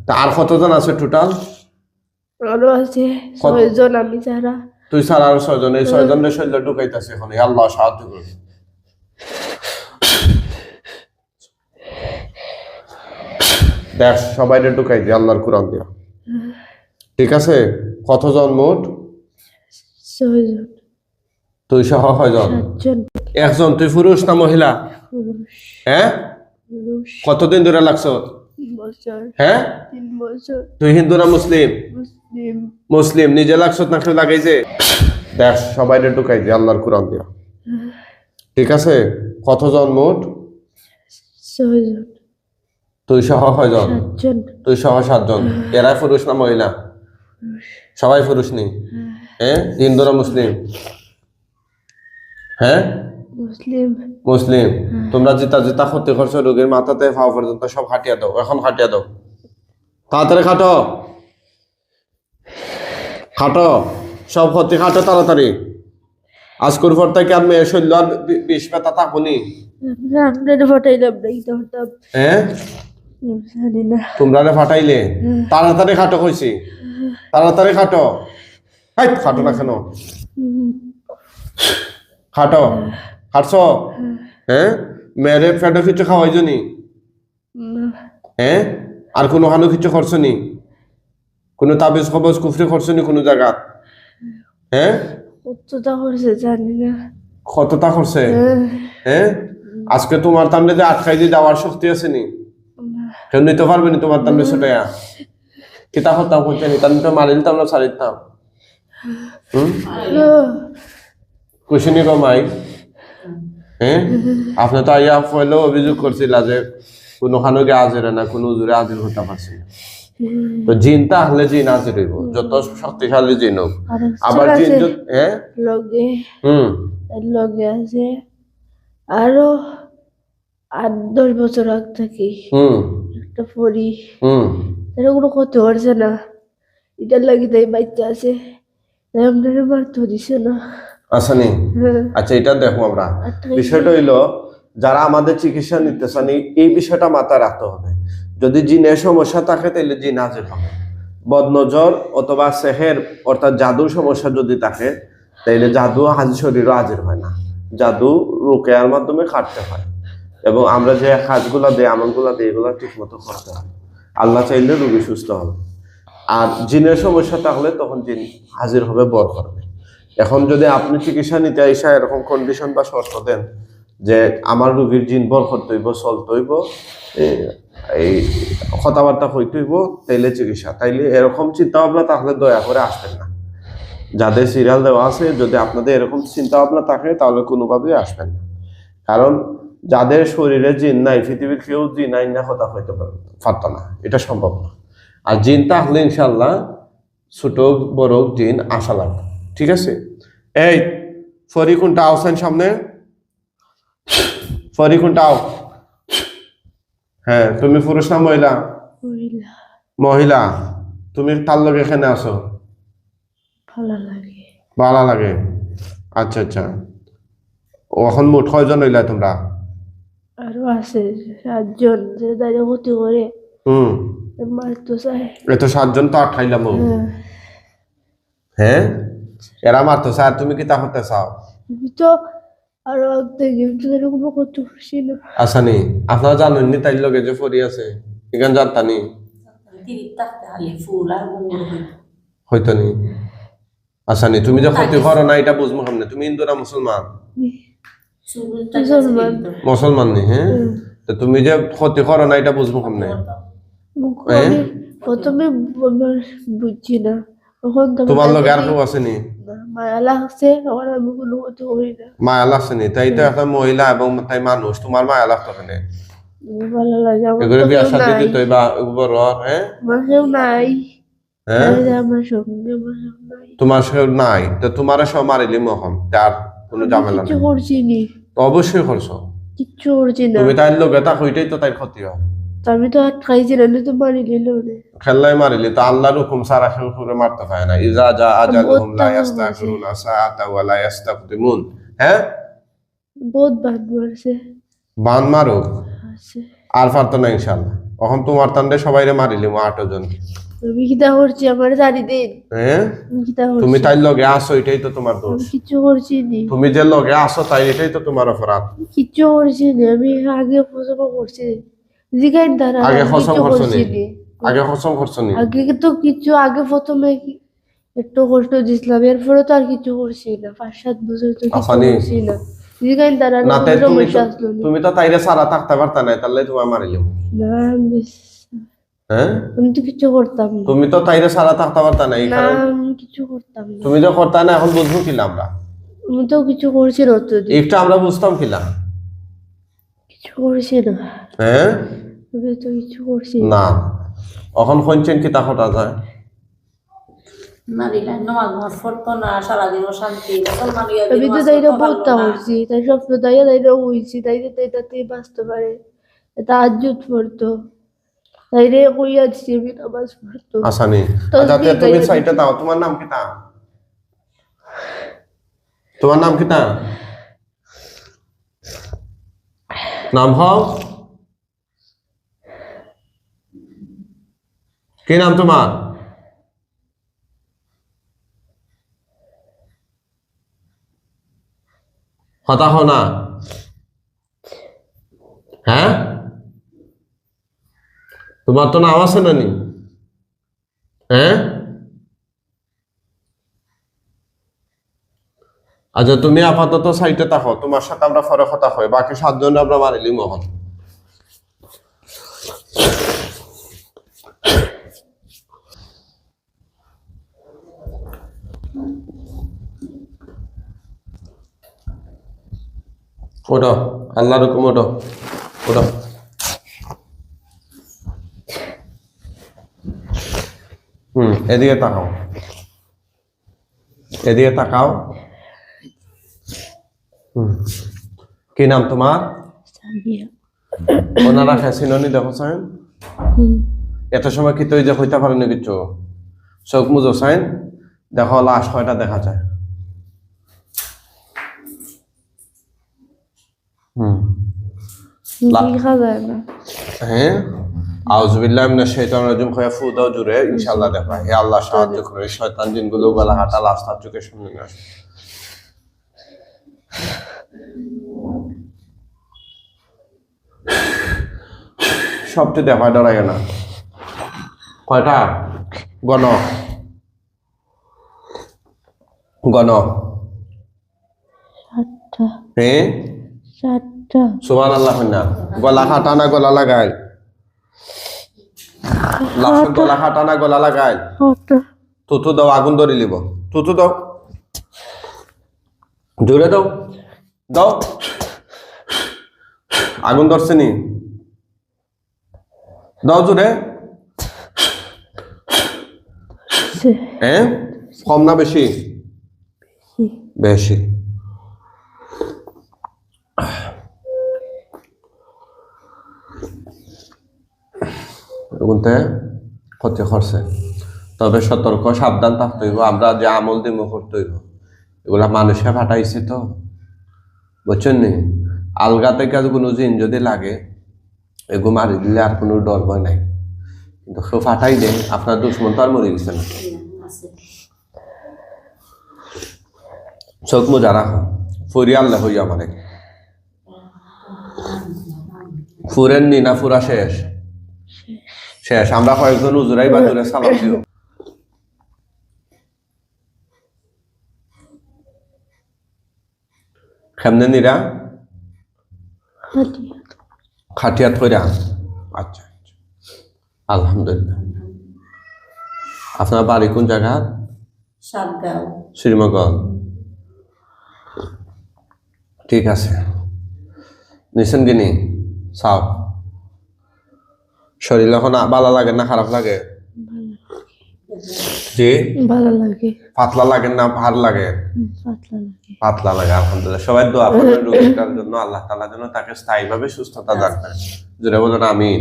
তা আর কতজন আছে টোটাল? আরো আছে 6 জন আমি ছাড়া। তুই ছাড়া আর 6 জন, এই 6 জনের শরীর ঢুকাইতেছে এখন, আল্লাহ সাহায্য করবে। দেখ সবাই ঢুকাই দিয়ে আল্লাহর কোরআন দিয়া, ঠিক আছে? কতজন মোট? 6 জন। তুই সহ কয়জন? 7 জন। একজন। তুই পুরুষ না মহিলা? পুরুষ। হ্যাঁ, পুরুষ। কতদিন ধরে লাগছো? 3 বছর। হ্যাঁ, 3 বছর। তুই হিন্দু না মুসলিম? মুসলিম। মুসলিম। নিজে লাগছো না কেউ লাগাইছে? দেখ সবাই ঢুকাই দিয়ে আল্লাহর কোরআন দিয়া, ঠিক আছে? কতজন মোট? 6 জন। তুই সহ কয়জন? 7 জন। তুই সহ 7 জন। এরা পুরুষ না মহিলা? সবাই পুরুষ নি? হ্যাঁ, হিন্দু না মুসলিম? হ্যাঁ, মুসলিম। মুসলিম। তোমরা জিতা জিতা ক্ষতি করছো, রোগীর মাথাতে পাও পর্যন্ত সব হাঁটিয়ে দাও, এখন হাঁটিয়ে দাও, তাড়াতাড়ি খাটো, খাটো, সব ক্ষতি খাটো তাড়াতাড়ি। আজকের পর থেকে আর মেয়ে শৈল্য আর বিষ পেতা থাকুনি। আমরা ফটাইলাম না এটা হঠাৎ। হ্যাঁ, জানি না। তোমরা ফাটাইলে? তাড়াতাড়ি খাটো কইছি, তাড়াতাড়ি খাটো। হাই, খাটো না কেন? খাটো, খাটছো? হ্যাঁ, মেয়েরে ফেটো কিছু খাওয়াইছো নি? হ্যাঁ, আর কোনো হানো কিছু করছো নি? কোনো তাবিজ কবজ কুফরি করছো নি কোনো জায়গা? হ্যাঁ, কতটা করছে জানি না। কতটা করছে? হ্যাঁ, আজকে তোমার তামনে যে আটকাই দিয়ে যাওয়ার শক্তি আছে নি? কেউ নিতে পারবে নি তোমার তামনে ছোটাইয়া? কিতা করতাম কইতে নি? তামনে তো মারি দিতাম না, ছাড়ি দিতাম। কুশিনি কমাই। হ্যাঁ, আপনি তো আইয়া পয়লেও অভিযোগ করছিল যে কোনো খানো গে আজরে না, কোনো উজুরে হাজির হতে পারছি না। তো জিন তাহলে জিন হাজির হইব, যত শক্তিশালী জিন হোক। আবার জিন হ্যাঁ লগে লগে আছে আরো 8-10 বছর আগ থাকি একটা পরি এটা কোনো ক্ষতি করছে না, এটার লাগে তাই বাচ্চা আছে, তাই আমাদের মারতে দিছে না। আসেনি? আচ্ছা, এটা দেখো আমরা বিষয়টা হইলো, যারা আমাদের চিকিৎসা নিতে চান এই বিষয়টা মাথায় রাখতে হবে। যদি জিনের সমস্যা থাকে তাহলে জিন হাজির হবে। বদনজর অথবা সেহের অর্থাৎ জাদুর সমস্যা যদি থাকে তাইলে জাদু শরীরও হাজির হয় না। জাদু রুকিয়ার মাধ্যমে কাটতে হয়, এবং আমরা যে কাজগুলা দিই, আমলগুলা দিই, এগুলা ঠিক মতো করতে হয়। আল্লাহ চাইলে রোগী সুস্থ হবে। আর জিনের সমস্যা থাকলে তখন জিন হাজির হবে, বর করবে। এখন যদি আপনি চিকিৎসা নিতে আইসা এরকম কন্ডিশন বা শর্ত দেন যে আমার রোগীর জিন বর করতে হইব, চলতে হইব, এই কথাবার্তা হইতে হইব, তাইলে চিকিৎসা, তাইলে এরকম চিন্তা ভাবনা তাহলে দয়া করে আসবেন না। যাদের সিরিয়াল দেওয়া আছে, যদি আপনাদের এরকম চিন্তা ভাবনা থাকে তাহলে কোনোভাবেই আসবেন না। কারণ যাদের শরীরে জিন নাই, পৃথিবীর কেউ জিন নাই না কথা হইতে পারত না, এটা সম্ভব না। আর জিন তাহলে ইনশাল্লাহ ছোট বড় জিন আসা লাগবে, ঠিক আছে? এই ফরি কোনটা আওছেন সামনে, ফরি কোনটা আও? হ্যাঁ, তুমি পুরুষ না মহিলা? মহিলা। তুমি তার লগে এখানে আসো? ভালো লাগে। ভালো লাগে। আচ্ছা আচ্ছা, এখন মোট কয়জন হইলা তোমরা? আরো আছে 7 জন, যে দাঁড়িয়ে ক্ষতি করে মারতো চাই। এত 7 জন তো আঠাইলাম। হ্যাঁ, এরা মারতো চাই, তুমি কি তা করতে চাও? তো আরো এরকম করতে খুশি না। আচ্ছা নি, আপনারা জানেন নি তাই লগে যে ফরি আছে এখান জানতানি হয়তো নি? আচ্ছা নি, তুমি যে ক্ষতি করো না এটা বুঝবো সামনে। তুমি হিন্দু না মুসলমান? মুসলমান নি? হ্যাঁ, তো তুমি যে ক্ষতি করো না এটা বুঝবো সামনে। প্রথমে বুঝছি না, তোমার লগে আর কেউ আছে নি? মায়া লাগছে, আমার আমি কোনো ক্ষতি করি না। মায়া লাগছে নি? তাই তো একটা মহিলা এবং তাই মানুষ, তোমার মায়া লাগতো কেন? ভালো লাগে আমার। এগুলো বিয়া শাদী দিতে বা বড় হ্যাঁ আমার কেউ নাই। হ্যাঁ, আমার সঙ্গে নাই। তোমার কেউ নাই তো তোমার সব মারিলি মহন, তার কোনো ঝামেলা কিছু নেই। করছি নি। তো অবশ্যই করছো, কিচ্ছু করছি না। তুমি তাই লোকে তা হইটাই তো তাই ক্ষতি হয়। আমি তো আর খাইছি না, তো মারি দিল খেললাই মারিলি তো আল্লাহর হুকুম সারা কেউ করে মারতে পারে না। ইজা যা আজালুহুম লা ইস্তাখিরুনা সাআতা ওয়া লা ইস্তাকদিমুন। হ্যাঁ, বহুত বাদ মারছে। বান মারো আর পারতো না ইনশাআল্লাহ। এখন তোমার তান্ডে সবাইরে মারিলি 8 জন। আমি কিতা করছি আমার জানি দিন, হ্যাঁ আমি কিতা করছি? তুমি তাই লগে আসো, এটাই তো তোমার দোষ। আমি কিচ্ছু করছি নি, তুমি যে লগে আসো তাই এটাই তো তোমার অপরাধ। কিচ্ছু করছি নি, আমি আগে ফসল করছি জিগাইন দ্বারা আগে আমি কসম কিচ্ছু করছো করছি নি? নি। আগে কসম করছো নি? আগে তো কিছু আগে প্রথমে একটু কষ্ট দিছিলাম, এরপরে তো আর কিছু করছি না, 5-7 বছর তো কিছু আফানি। করছি না। জিগাইন দ্বারা না তাই তুমি সমস্যা তো আসলো নি। তুমি তো তাইরে সারা থাকতে পারতা না, তাহলে তোমার মারিলিম। না হ্যাঁ আমি তো কিছু করতাম না, তুমি তো তাইরে সারা থাকতে পারতা না, এই না কারণে আমি কিছু করতাম না, তুমি তো করতা না, এখন বুঝবো কিলা আমরা? আমি তো কিছু করছি না, তো একটু আমরা বুঝতাম কিলা? কিছু করছি না, হ্যাঁ আমি তো কিছু করছি না এখন শুনছেন কিতা কথা যায়? নারী লাইন নামাজ নামাজ পড়তো না, সারাদিন শান্তি মুসলমানিয়া আমি তো তাইরা বলতে করছি, তাই স্বপ্ন তাইরা তাইরা হইছি, তাইরে তাইটাতে বাঁচতে পারে, তাহাজ্জুদ পড়তো, তাইরে কইয়া দিছি আমি নামাজ পড়তো। আসানি তসবিহ আচ্ছা তে তুমি গাইয়া সাইটে দাও, তোমার নাম কিতা? তোমার নাম কিতা? নাম হও কি নাম তোমার? কথা হো না? হ্যাঁ তোমার তো নাম আছে না নি? হ্যাঁ আচ্ছা তুমি আপাতত সাইটে থাকো, তোমার সাথে আমরা পরে কথা হয়, বাকি 7 জন আমরা মারিলি মোহন। ওঠো, আল্লাহর হুকুম ওঠো, ওঠো। এদিকে তাকাও, এদিকে তাকাও। কি নাম তোমার? সামিয়া। ওনারা খেসিনি দেখো সাইন, এত সময় কি তুই যে হইতে পারেনি কিছু? চোখ মুজো সাইন, দেখো লাশ কয়টা দেখা যায়। দেখা যায় না। হ্যাঁ আউযুবিল্লাহি মিনাশ শাইতানির রাজিম কয়া ফু দাও জুড়ে, ইনশাআল্লাহ দেখবা। হে আল্লাহ সাহায্য করে, শয়তান জিনগুলো গলা হাঁটা লাস্তার চোখের সামনে নিয়ে আসে। সবচেয়ে দেখা ডরায় না কয়টা? গণ গণ 7টা, হ্যাঁ 7টা। সুবহানাল্লাহ না, গলা হাঁটা না গলা লাগাই? লাস্টের গলা হাঁটা না গলা লাগাই? 7টা। তুতু দাও, আগুন ধরে লিব। তুতু দাও, জোরে দাও, দাও। আগুন ধরছে নি? দাও জোরে। হ্যাঁ কম না বেশি? বেশি। এগুনতে ক্ষতি করছে, তবে সতর্ক সাবধান থাকতে হইব। আমরা যে আমল দিমো করতে হইব, এগুলা মানুষে ফাটাইছে তো, বুঝছেন নি? আলগা থেকে কোনো জিন যদি লাগে এগু মারি দিলে আর কোনো ডর ভয় নাই, কিন্তু কেউ ফাটাই দেয়, আপনার দুশ্মন তো আর মরে গেছে না। চোখ মোজা রাখো, ফুরি আল্লাহ হইয়া আমারে ফুরেন নি না ফুরা শেষ? শেষ। আমরা কয়েকজন উজুরাই বা দূরে সালাম দিও। কেমনে নিরা? খাটিয়াত কইরা? আচ্ছা আলহামদুলিল্লাহ। আপনার বাড়ি কোন জায়গা? সাতগাঁও। শ্রীমঙ্গল। ঠিক আছে, নিছেন কিনি চাও? শরীর এখন ভালো লাগে না খারাপ লাগে? জি ভালো লাগে। পাতলা লাগে না ভার লাগে? পাতলা লাগে। পাতলা লাগে। আলহামদুলিল্লাহ। সবাই দোয়া করবেন রোগীটার জন্য, আল্লাহ তাআলা যেন তাকে স্থায়ীভাবে সুস্থতা দান করেন। জোরে বলেন আমিন।